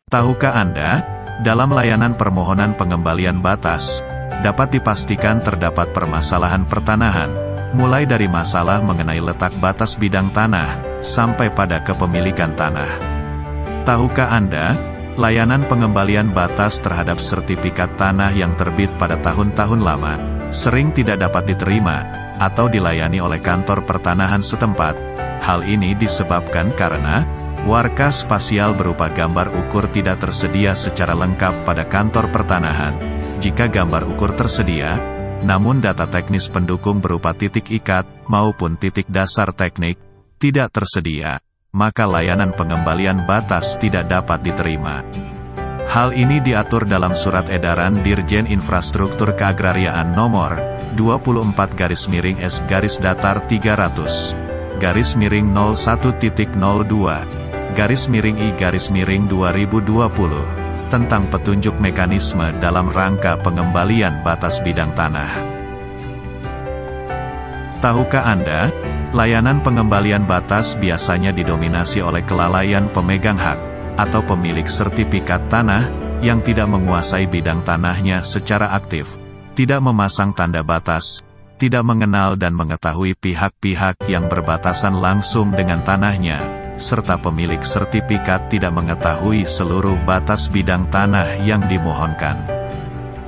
Tahukah Anda, dalam layanan permohonan pengembalian batas, dapat dipastikan terdapat permasalahan pertanahan, mulai dari masalah mengenai letak batas bidang tanah, sampai pada kepemilikan tanah. Tahukah Anda, layanan pengembalian batas terhadap sertifikat tanah yang terbit pada tahun-tahun lama, sering tidak dapat diterima, atau dilayani oleh kantor pertanahan setempat. Hal ini disebabkan karena warka spasial berupa gambar ukur tidak tersedia secara lengkap pada kantor pertanahan. Jika gambar ukur tersedia, namun data teknis pendukung berupa titik ikat maupun titik dasar teknik tidak tersedia, maka layanan pengembalian batas tidak dapat diterima. Hal ini diatur dalam Surat Edaran Dirjen Infrastruktur Keagrariaan Nomor 24-3/01.01.02/I-2020 tentang petunjuk mekanisme dalam rangka pengembalian batas bidang tanah. Tahukah Anda, layanan pengembalian batas biasanya didominasi oleh kelalaian pemegang hak atau pemilik sertifikat tanah yang tidak menguasai bidang tanahnya secara aktif, tidak memasang tanda batas, tidak mengenal dan mengetahui pihak-pihak yang berbatasan langsung dengan tanahnya, serta pemilik sertifikat tidak mengetahui seluruh batas bidang tanah yang dimohonkan.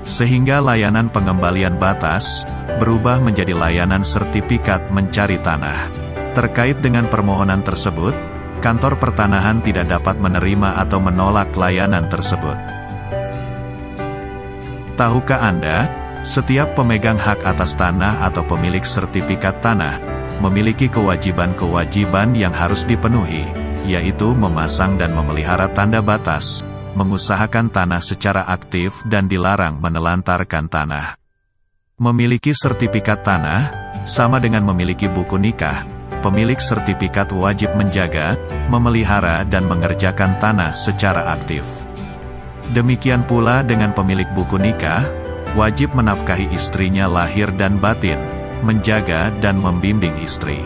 Sehingga layanan pengembalian batas berubah menjadi layanan sertifikat mencari tanah. Terkait dengan permohonan tersebut, kantor pertanahan tidak dapat menerima atau menolak layanan tersebut. Tahukah Anda, setiap pemegang hak atas tanah atau pemilik sertifikat tanah memiliki kewajiban-kewajiban yang harus dipenuhi, yaitu memasang dan memelihara tanda batas, mengusahakan tanah secara aktif dan dilarang menelantarkan tanah. Memiliki sertifikat tanah, sama dengan memiliki buku nikah. Pemilik sertifikat wajib menjaga, memelihara dan mengerjakan tanah secara aktif. Demikian pula dengan pemilik buku nikah, wajib menafkahi istrinya lahir dan batin, menjaga dan membimbing istri.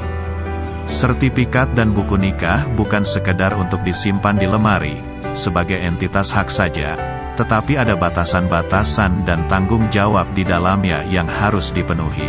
Sertifikat dan buku nikah bukan sekedar untuk disimpan di lemari, sebagai entitas hak saja, tetapi ada batasan-batasan dan tanggung jawab di dalamnya yang harus dipenuhi.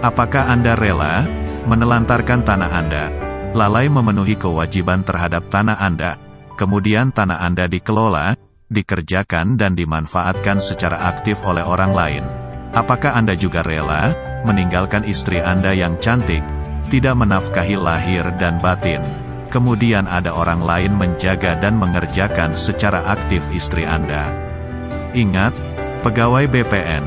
Apakah Anda rela menelantarkan tanah Anda, lalai memenuhi kewajiban terhadap tanah Anda, kemudian tanah Anda dikelola, dikerjakan dan dimanfaatkan secara aktif oleh orang lain? Apakah Anda juga rela meninggalkan istri Anda yang cantik, tidak menafkahi lahir dan batin, kemudian ada orang lain menjaga dan mengerjakan secara aktif istri Anda? Ingat, pegawai BPN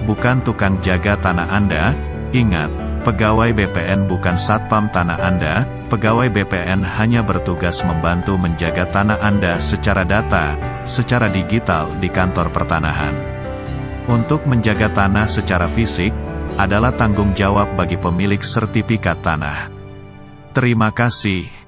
bukan tukang jaga tanah Anda. Ingat, pegawai BPN bukan satpam tanah Anda. Pegawai BPN hanya bertugas membantu menjaga tanah Anda secara data, secara digital di kantor pertanahan. Untuk menjaga tanah secara fisik adalah tanggung jawab bagi pemilik sertifikat tanah. Terima kasih.